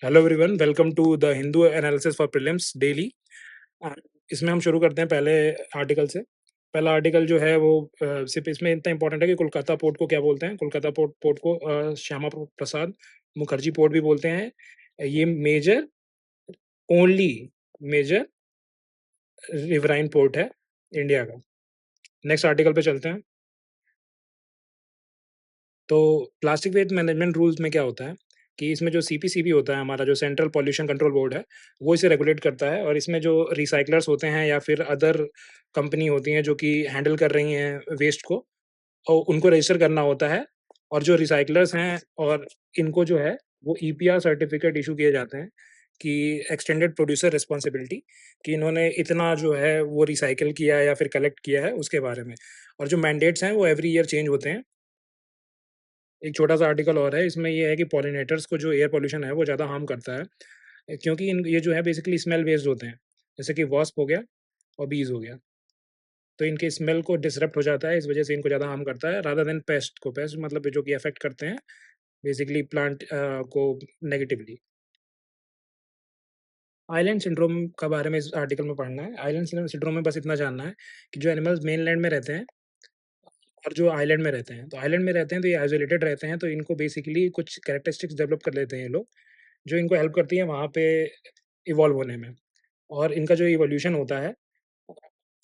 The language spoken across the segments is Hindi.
Hello everyone, welcome to the Hindu analysis for prelims daily. इसमें हम शुरू करते हैं पहले आर्टिकल से। पहला आर्टिकल जो है वो सिर्फ इसमें इतना इंपॉर्टेंट है कि कोलकाता पोर्ट को क्या बोलते हैं। कोलकाता पोर्ट को श्यामा प्रसाद मुखर्जी पोर्ट भी बोलते हैं। ये major only major riverine port है इंडिया का। नेक्स्ट आर्टिकल पे चलते हैं। तो प्लास्टिक वेस्ट मैनेजमेंट रूल्स में क्या होता है कि इसमें जो सीपीसीबी होता है, हमारा जो सेंट्रल पॉल्यूशन कंट्रोल बोर्ड है, वो इसे रेगुलेट करता है। और इसमें जो रिसाइक्लर्स होते हैं या फिर अदर कंपनी होती हैं जो कि हैंडल कर रही हैं वेस्ट को, और उनको रजिस्टर करना होता है। और जो रिसाइक्लर्स हैं और इनको जो है वो ईपीआर सर्टिफिकेट इशू किए जाते हैं कि एक्सटेंडेड प्रोड्यूसर रिस्पॉन्सिबिलिटी, कि इन्होंने इतना जो है वो रिसाइकिल किया है या फिर कलेक्ट किया है उसके बारे में। और जो मैंडेट्स हैं वो एवरी ईयर चेंज होते हैं। एक छोटा-सा आर्टिकल और है, इसमें ये है कि पॉलिनेटर्स को जो एयर पॉल्यूशन है, वो ज़्यादा हार्म करता है। क्योंकि इन ये जो है बेसिकली स्मेल बेस्ड होते हैं, जैसे कि वॉस्प हो गया और बीज़ हो गया। तो इनके स्मेल को डिसरप्ट हो जाता है, इस वजह से इनको ज़्यादा हार्म करता है रादर देन पेस्ट को। पेस्ट मतलब जो कि अफ़ेक्ट करते हैं बेसिकली प्लांट को नेगेटिवली। आइलैंड सिंड्रोम का बारे में इस आर्टिकल में पढ़ना है। आइलैंड सिंड्रोम में बस इतना जानना है कि जो एनिमल्स मेनलैंड में रहते हैं और जो आइलैंड में रहते हैं, तो आइलैंड में रहते हैं तो ये आइसोलेटेड रहते हैं, तो इनको बेसिकली कुछ कैरेक्टरिस्टिक्स डेवलप कर लेते हैं ये लोग, जो इनको हेल्प करती है वहाँ पे इवॉल्व होने में। और इनका जो इवोल्यूशन होता है,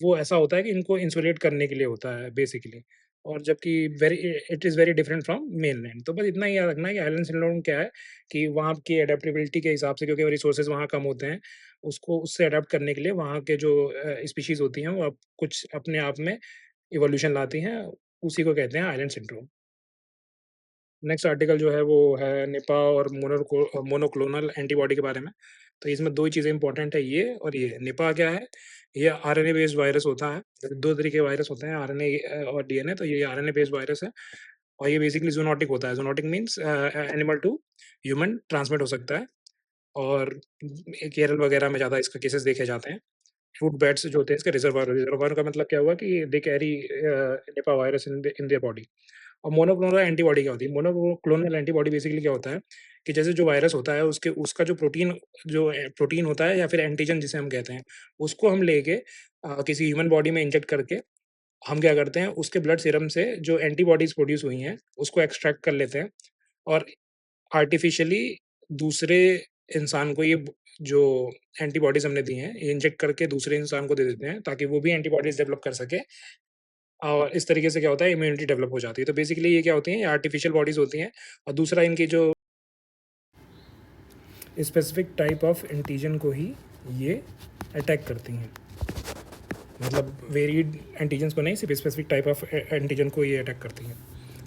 वो ऐसा होता है कि इनको इंसुलेट करने के लिए होता है बेसिकली। और जबकि very it is very different from mainland. तो बस इतना ही याद रखना है कि आइलैंड सिंड्रोम क्या है, कि वहाँ की एडेप्टेबिलिटी के हिसाब से, क्योंकि रिसोर्सेज़ वहाँ कम होते हैं, उसको उससे अडॉप्ट करने के लिए वहाँ के जो स्पीशीज़ होती हैं, वो अब कुछ अपने आप में इवोल्यूशन लाती हैं, उसी को कहते हैं आइलैंड सिंड्रोम। नेक्स्ट आर्टिकल जो है वो है निपा और मोनोक्लोनल एंटीबॉडी के बारे में। तो इसमें 2 ही चीज़ें इम्पोर्टेंट है, ये और ये। निपा क्या है? ये आरएनए बेस्ड वायरस होता है। 2 तरीके के वायरस होते हैं, आरएनए और डीएनए। तो ये आरएनए बेस्ड वायरस है और ये बेसिकली ज़ूनोटिक होता है। Zoonotic means animal to human transmit हो सकता है। और केरल वगैरह में ज़्यादा इसके केसेस देखे जाते हैं। फ्रूट बैट्स जो होते हैं इसके रिज़र्वॉयर। रिज़र्वॉयर का मतलब क्या हुआ कि they carry Nipah virus in their body. और मोनोक्लोनल एंटीबॉडी क्या होती है? मोनोक्लोनल एंटीबॉडी बेसिकली क्या होता है कि जैसे जो वायरस होता है उसके उसका जो प्रोटीन होता है या फिर एंटीजन जिसे हम कहते हैं, उसको हम लेके किसी ह्यूमन बॉडी में इंजेक्ट करके हम क्या करते हैं, उसके ब्लड सीरम से जो एंटीबॉडीज़ प्रोड्यूस हुई हैं, उसको एक्सट्रैक्ट कर लेते हैं और आर्टिफ़िशियली दूसरे इंसान को ये जो एंटीबॉडीज़ हमने दी हैं, ये इंजेक्ट करके दूसरे इंसान को दे देते हैं ताकि वो भी एंटीबॉडीज़ डेवलप कर सके। और इस तरीके से क्या होता है, इम्यूनिटी डेवलप हो जाती है। तो बेसिकली ये क्या होती हैं, ये आर्टिफिशियल बॉडीज़ होती हैं। और दूसरा इनकी जो स्पेसिफिक टाइप ऑफ एंटीजन को ही ये अटैक करती हैं। मतलब वेरिड एंटीजन्स को नहीं, सिर्फ स्पेसिफिक टाइप ऑफ एंटीजन को ये अटैक करती हैं।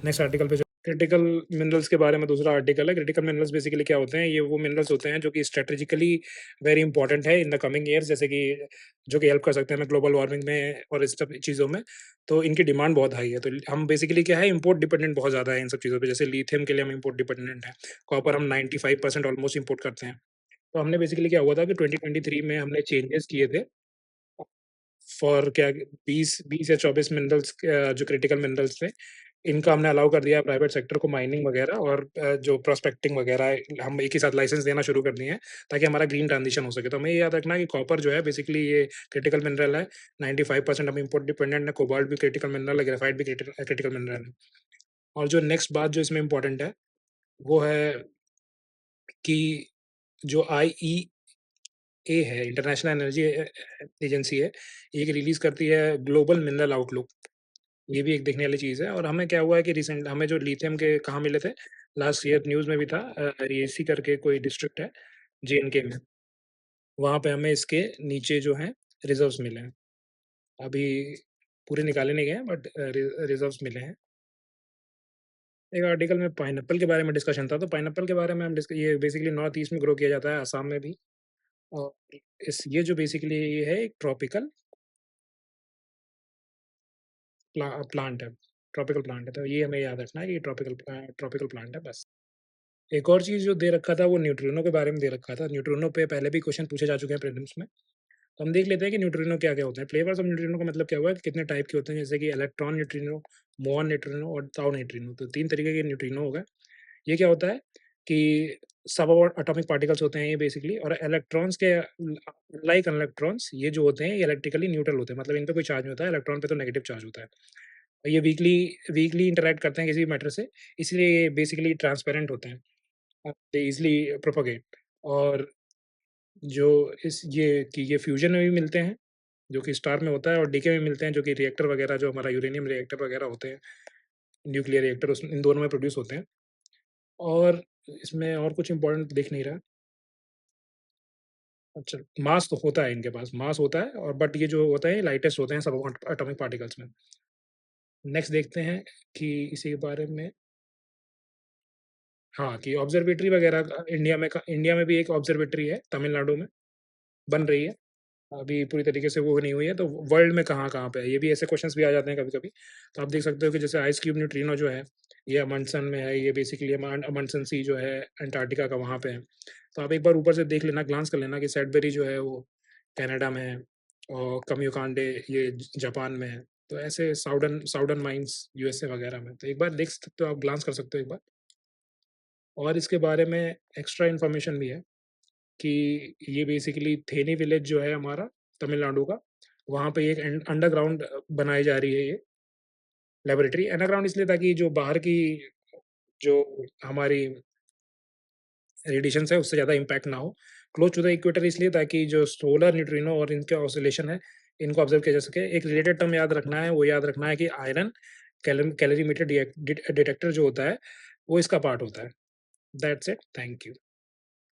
नेक्स्ट आर्टिकल पे क्रिटिकल मिनरल्स के बारे में दूसरा आर्टिकल है। क्रिटिकल मिनरल्स बेसिकली क्या होते हैं, ये वो मिनरल्स होते हैं जो कि स्ट्रेटेजिकली वेरी इंपॉर्टेंट है इन द कमिंग ईयर्स, जैसे कि जो कि हेल्प कर सकते हैं हमें ग्लोबल वार्मिंग में और इस सब चीज़ों में। तो इनकी डिमांड बहुत हाई है। तो हम बेसिकली क्या है, इम्पोर्ट डिपेंडेंट बहुत ज़्यादा है इन सब चीज़ों पे। जैसे लिथियम के लिए हम इम्पोर्ट डिपेंडेंट हैं। कॉपर हम 95% ऑलमोस्ट इम्पोर्ट करते हैं। तो हमने बेसिकली क्या हुआ था कि 2023 में हमने चेंजेस किए थे फॉर क्या 20 या 24 मिनरल्स, जो क्रिटिकल मिनरल्स थे, इनका हमने अलाउ कर दिया प्राइवेट सेक्टर को माइनिंग वगैरह और जो प्रोस्पेक्टिंग वगैरह हम एक ही साथ लाइसेंस देना शुरू कर दिए हैं ताकि हमारा ग्रीन ट्रांजिशन हो सके। तो हमें ये याद रखना है कि कॉपर जो है बेसिकली ये क्रिटिकल मिनरल है। 95% हम इम्पोर्ट डिपेंडेंट है। कोबाल्ट भी क्रिटिकल मिनरल है, ग्रेफाइट भी क्रिटिकल मिनरल है। और जो नेक्स्ट बात जो इसमें इम्पोर्टेंट है, वो है कि जो आईईए है, इंटरनेशनल एनर्जी एजेंसी है, ये एक रिलीज़ करती है ग्लोबल मिनरल आउटलुक। ये भी एक देखने वाली चीज़ है। और हमें क्या हुआ है कि रिसेंट हमें जो लिथियम के कहाँ मिले थे, लास्ट ईयर न्यूज़ में भी था, रिएसी करके कोई डिस्ट्रिक्ट है जेएनके में, वहाँ पे हमें इसके नीचे जो हैं रिज़र्व्स मिले हैं। अभी पूरे निकाले नहीं गए हैं बट रिज़र्व्स मिले हैं। एक आर्टिकल में पाइनएप्पल के बारे में डिस्कशन था, तो पाइनएप्पल के बारे में हम डिस्क ये बेसिकली नॉर्थ ईस्ट में ग्रो किया जाता है, असम में भी। और इस ये जो बेसिकली ये है एक ट्रॉपिकल प्लांट है, ट्रॉपिकल प्लांट है। तो ये हमें याद रखना है कि ट्रॉपिकल प्लांट है बस। एक और चीज़ जो दे रखा था वो न्यूट्रिनो के बारे में दे रखा था। न्यूट्रिनो पे पहले भी क्वेश्चन पूछे जा चुके हैं प्रीलिम्स में। तो हम देख लेते हैं कि न्यूट्रिनो क्या-क्या होते हैं। फ्लेवर्स ऑफ न्यूट्रिनो का मतलब क्या हुआ कि कितने टाइप के होते हैं, जैसे कि इलेक्ट्रॉन न्यूट्रिनो, मुऑन न्यूट्रिनो और ताउ न्यूट्रिनो। तो 3 तरीके के न्यूट्रिनो हो गए। ये क्या होता है कि सब एटॉमिक पार्टिकल्स होते हैं ये बेसिकली, और इलेक्ट्रॉन्स के लाइक इलेक्ट्रॉन्स ये जो होते हैं ये इलेक्ट्रिकली न्यूट्रल होते हैं, मतलब इन पे कोई चार्ज नहीं होता है, इलेक्ट्रॉन पे तो नेगेटिव चार्ज होता है। ये वीकली वीकली इंटरैक्ट करते हैं किसी भी मैटर से, इसलिए ये बेसिकली ट्रांसपेरेंट होते हैं। दे ईज़िली प्रोपेगेट। और जो इस ये कि ये फ्यूज़न में भी मिलते हैं, जो कि स्टार में होता है, और डीके में मिलते हैं, जो कि रिएक्टर वगैरह जो हमारा यूरेनियम रिएक्टर वगैरह होते हैं, न्यूक्लियर रिएक्टर उसमें इन दोनों में प्रोड्यूस होते हैं। और इसमें और कुछ इम्पोर्टेंट दिख नहीं रहा। अच्छा, मास तो होता है इनके पास, मास होता है, और बट ये जो होता है लाइटेस्ट होते हैं सब एटॉमिक पार्टिकल्स में। नेक्स्ट देखते हैं कि इसी के बारे में, हाँ, कि ऑब्ज़र्वेटरी वगैरह इंडिया में भी एक ऑब्ज़र्वेटरी है, तमिलनाडु में बन रही है। अभी पूरी तरीके से वो नहीं हुई है, तो वर्ल्ड में कहाँ-कहाँ पे है? ये भी ऐसे क्वेश्चन्स भी आ जाते हैं कभी-कभी। तो आप देख सकते हो कि जैसे आइस क्यूब न्यूट्रिनो जो है, ये अमंडसन में है, ये बेसिकली अमंडसन सी जो है अंटार्कटिका का वहाँ पे है। तो आप एक बार ऊपर से देख लेना, ग्लांस कर लेना कि सैडबरी जो है वो कनाडा में है, और कमियोकांडे ये जापान में है। तो ऐसे साउदर्न साउदर्न माइन्स यूएसए वगैरह में। तो एक बार देख सकते हो आप, ग्लांस कर सकते हो एक बार। और इसके बारे में एक्स्ट्रा इन्फॉर्मेशन भी है कि ये बेसिकली थेनी विलेज जो है हमारा तमिलनाडु का, वहाँ पे एक अंडरग्राउंड बनाई जा रही है ये लैबोरेटरी। अंडरग्राउंड इसलिए ताकि जो बाहर की जो हमारी रेडिएशंस है उससे ज़्यादा इम्पैक्ट ना हो। क्लोज़ टू द इक्वेटर इसलिए ताकि जो सोलर न्यूट्रिनो और इनके ऑसिलेशन है, इनको ऑब्ज़र्व किया जा सके। एक रिलेटेड टर्म याद रखना है, वो याद रखना है कि आयरन कैलोरीमीटर डिटेक्टर जो होता है, वो इसका पार्ट होता है। That's it, thank you.